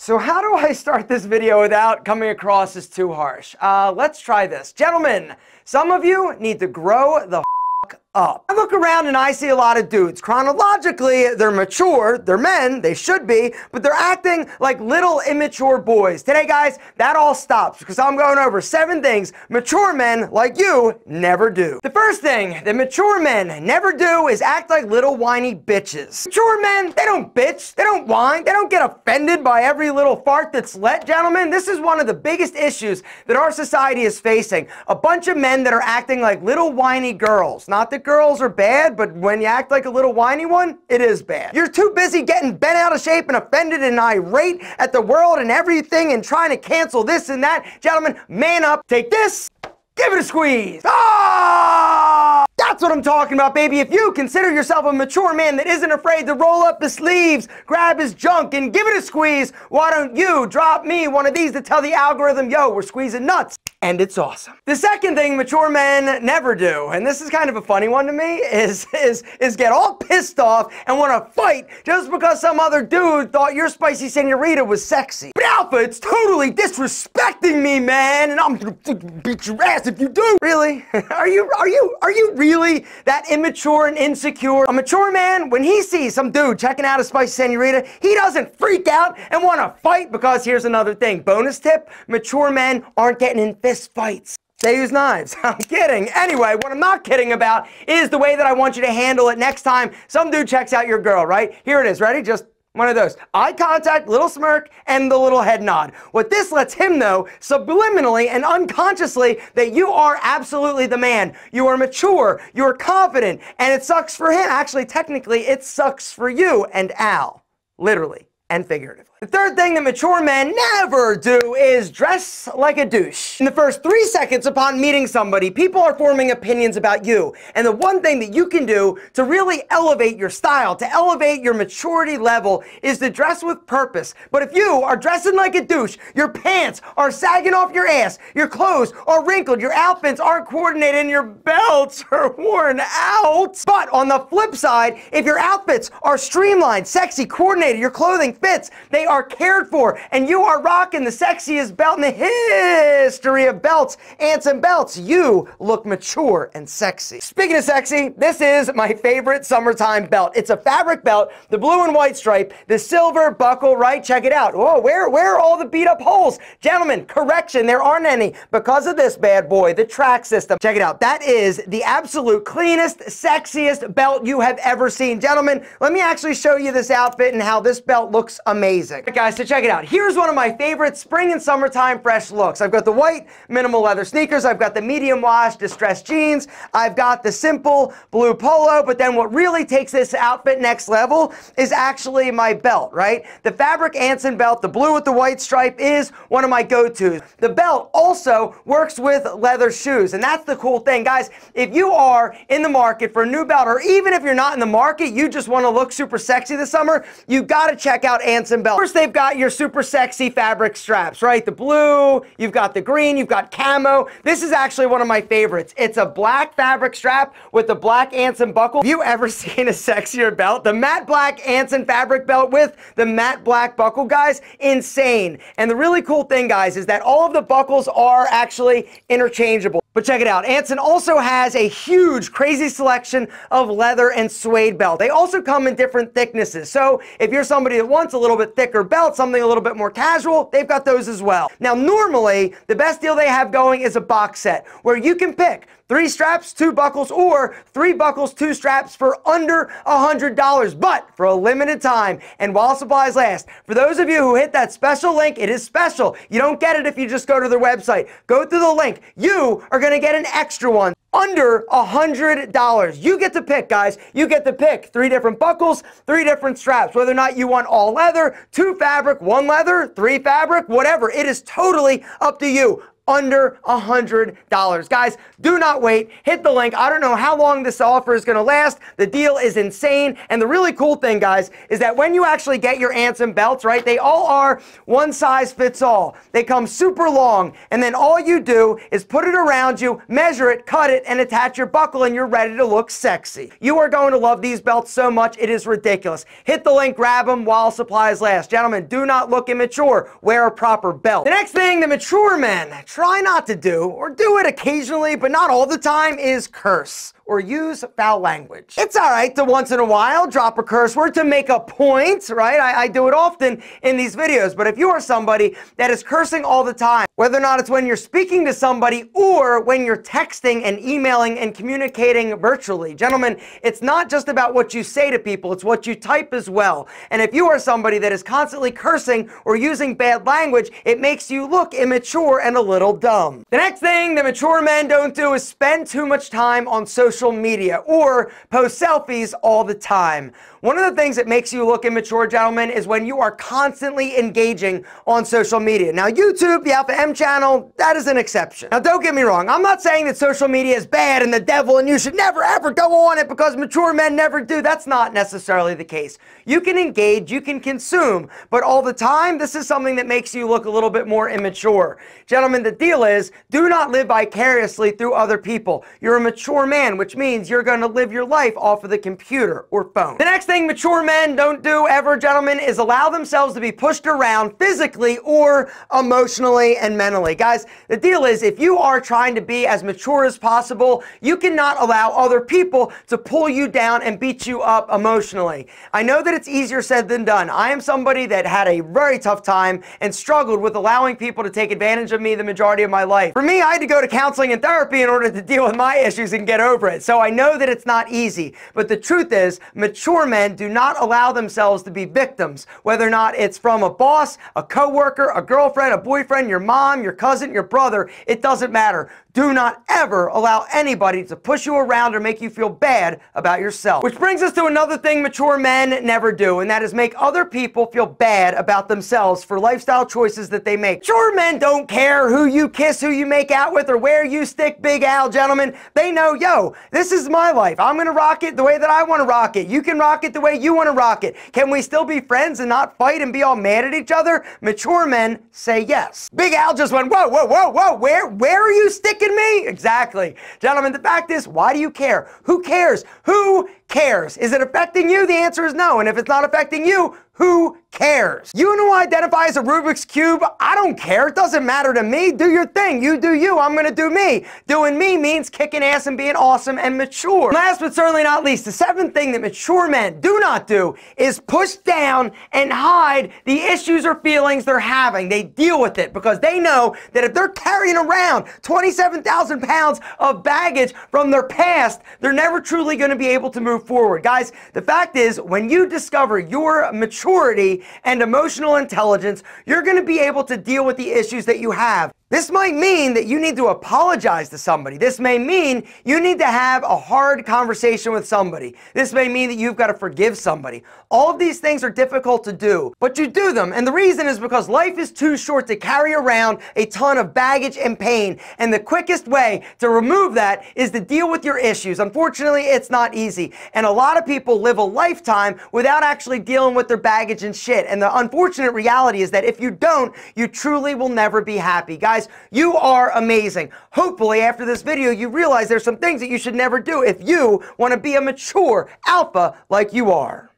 So how do I start this video without coming across as too harsh? Let's try this. Gentlemen, some of you need to grow the up. I look around and I see a lot of dudes. Chronologically, they're mature, they're men, they should be, but they're acting like little immature boys. Today, guys, that all stops because I'm going over 7 things mature men like you never do. The first thing that mature men never do is act like little whiny bitches. Mature men, they don't bitch, they don't whine, they don't get offended by every little fart that's let, gentlemen. This is one of the biggest issues that our society is facing. A bunch of men that are acting like little whiny girls. Not that girls are bad, but when you act like a little whiny one, it is bad. You're too busy getting bent out of shape and offended and irate at the world and everything and trying to cancel this and that. Gentlemen, man up, take this, give it a squeeze. Ah! That's what I'm talking about, baby. If you consider yourself a mature man that isn't afraid to roll up his sleeves, grab his junk, and give it a squeeze, why don't you drop me one of these to tell the algorithm, yo, we're squeezing nuts. And it's awesome. The second thing mature men never do, and this is kind of a funny one to me, is get all pissed off and want to fight just because some other dude thought your spicy senorita was sexy. But Alpha, it's totally disrespecting me, man, and I'm gonna beat your ass if you do. Really? Are you really that immature and insecure? A mature man, when he sees some dude checking out a spicy senorita, he doesn't freak out and want to fight because here's another thing. Bonus tip, mature men aren't getting in fist fights. They use knives. I'm kidding. Anyway, what I'm not kidding about is the way that I want you to handle it next time some dude checks out your girl, right? Here it is. Ready? Just one of those. Eye contact, little smirk, and the little head nod. What this lets him know, subliminally and unconsciously, that you are absolutely the man. You are mature, you are confident, and it sucks for him. Actually, technically, it sucks for you and Al. Literally and figuratively. The third thing that mature men never do is dress like a douche. In the first 3 seconds upon meeting somebody, people are forming opinions about you. And the one thing that you can do to really elevate your style, to elevate your maturity level, is to dress with purpose. But if you are dressing like a douche, your pants are sagging off your ass, your clothes are wrinkled, your outfits aren't coordinated, and your belts are worn out. But on the flip side, if your outfits are streamlined, sexy, coordinated, your clothing fits, they are cared for, and you are rocking the sexiest belt in the history of belts, ants and belts, you look mature and sexy. Speaking of sexy, this is my favorite summertime belt. It's a fabric belt, the blue and white stripe, the silver buckle, right? Check it out. Whoa, where are all the beat up holes? Gentlemen, correction, there aren't any because of this bad boy, the track system. Check it out. That is the absolute cleanest, sexiest belt you have ever seen. Gentlemen, let me actually show you this outfit and how this belt looks amazing. Right, guys, so check it out. Here's one of my favorite spring and summertime fresh looks. I've got the white minimal leather sneakers. I've got the medium wash distressed jeans. I've got the simple blue polo. But then what really takes this outfit next level is actually my belt, right? The fabric Anson belt, the blue with the white stripe, is one of my go-tos. The belt also works with leather shoes. And that's the cool thing, guys. If you are in the market for a new belt, or even if you're not in the market, you just want to look super sexy this summer, you got to check out Anson belt. First, they've got your super sexy fabric straps, right? The blue, you've got the green, you've got camo. This is actually one of my favorites. It's a black fabric strap with the black Anson buckle. Have you ever seen a sexier belt? The matte black Anson fabric belt with the matte black buckle, guys, insane. And the really cool thing, guys, is that all of the buckles are actually interchangeable. But check it out, Anson also has a huge, crazy selection of leather and suede belt. They also come in different thicknesses. So if you're somebody that wants a little bit thicker belt, something a little bit more casual, they've got those as well. Now, normally, the best deal they have going is a box set where you can pick 3 straps, 2 buckles, or 3 buckles, 2 straps for under $100, but for a limited time and while supplies last. For those of you who hit that special link, it is special. You don't get it if you just go to their website. Go through the link. You are going to get an extra one. Under $100. You get to pick, guys. You get to pick 3 different buckles, 3 different straps, whether or not you want all leather, 2 fabric, 1 leather, 3 fabric, whatever. It is totally up to you. under $100. Guys, do not wait. Hit the link. I don't know how long this offer is going to last. The deal is insane. And the really cool thing, guys, is that when you actually get your Ansem belts, right, they all are one size fits all. They come super long, and then all you do is put it around you, measure it, cut it, and attach your buckle, and you're ready to look sexy. You are going to love these belts so much, it is ridiculous. Hit the link, grab them while supplies last. Gentlemen, do not look immature. Wear a proper belt. The next thing the mature men try not to do, or do it occasionally, but not all the time, is curse or use foul language. It's all right to once in a while drop a curse word to make a point, right? I do it often in these videos, but if you are somebody that is cursing all the time, whether or not it's when you're speaking to somebody or when you're texting and emailing and communicating virtually, gentlemen, it's not just about what you say to people, it's what you type as well. And if you are somebody that is constantly cursing or using bad language, it makes you look immature and a little dumb. The next thing the mature men don't do is spend too much time on social media or post selfies all the time. One of the things that makes you look immature, gentlemen, is when you are constantly engaging on social media. Now, YouTube, the Alpha M channel, that is an exception. Now, don't get me wrong. I'm not saying that social media is bad and the devil and you should never, ever go on it because mature men never do. That's not necessarily the case. You can engage, you can consume, but all the time, this is something that makes you look a little bit more immature. Gentlemen, the deal is, do not live vicariously through other people. You're a mature man, which means you're going to live your life off of the computer or phone. The next thing mature men don't do ever, gentlemen, is allow themselves to be pushed around physically or emotionally and mentally. Guys, the deal is, if you are trying to be as mature as possible, you cannot allow other people to pull you down and beat you up emotionally. I know that it's easier said than done. I am somebody that had a very tough time and struggled with allowing people to take advantage of me the majority of my life. For me, I had to go to counseling and therapy in order to deal with my issues and get over it. So I know that it's not easy, but the truth is, mature men do not allow themselves to be victims, whether or not it's from a boss, a coworker, a girlfriend, a boyfriend, your mom, your cousin, your brother. It doesn't matter. Do not ever allow anybody to push you around or make you feel bad about yourself. Which brings us to another thing mature men never do, and that is make other people feel bad about themselves for lifestyle choices that they make. Mature men don't care who you kiss, who you make out with, or where you stick Big Al, gentlemen. They know, yo, this is my life. I'm gonna rock it the way that I want to rock it. You can rock it the way you want to rock it. Can we still be friends and not fight and be all mad at each other? Mature men say yes. Big Al just went, whoa, whoa, whoa, whoa, where are you sticking me? Exactly. Gentlemen, the fact is, why do you care? Who cares? Who cares? Is it affecting you? The answer is no. And if it's not affecting you, who cares? You and who identify as a Rubik's Cube, I don't care. It doesn't matter to me. Do your thing. You do you. I'm going to do me. Doing me means kicking ass and being awesome and mature. Last but certainly not least, the seventh thing that mature men do not do is push down and hide the issues or feelings they're having. They deal with it because they know that if they're carrying around 27,000 pounds of baggage from their past, they're never truly going to be able to move forward. Guys, the fact is, when you discover your maturity and emotional intelligence, you're going to be able to deal with the issues that you have. This might mean that you need to apologize to somebody. This may mean you need to have a hard conversation with somebody. This may mean that you've got to forgive somebody. All of these things are difficult to do, but you do them. And the reason is because life is too short to carry around a ton of baggage and pain. And the quickest way to remove that is to deal with your issues. Unfortunately, it's not easy. And a lot of people live a lifetime without actually dealing with their baggage and shit. And the unfortunate reality is that if you don't, you truly will never be happy. Guys, you are amazing. Hopefully, after this video, you realize there's some things that you should never do if you want to be a mature alpha like you are.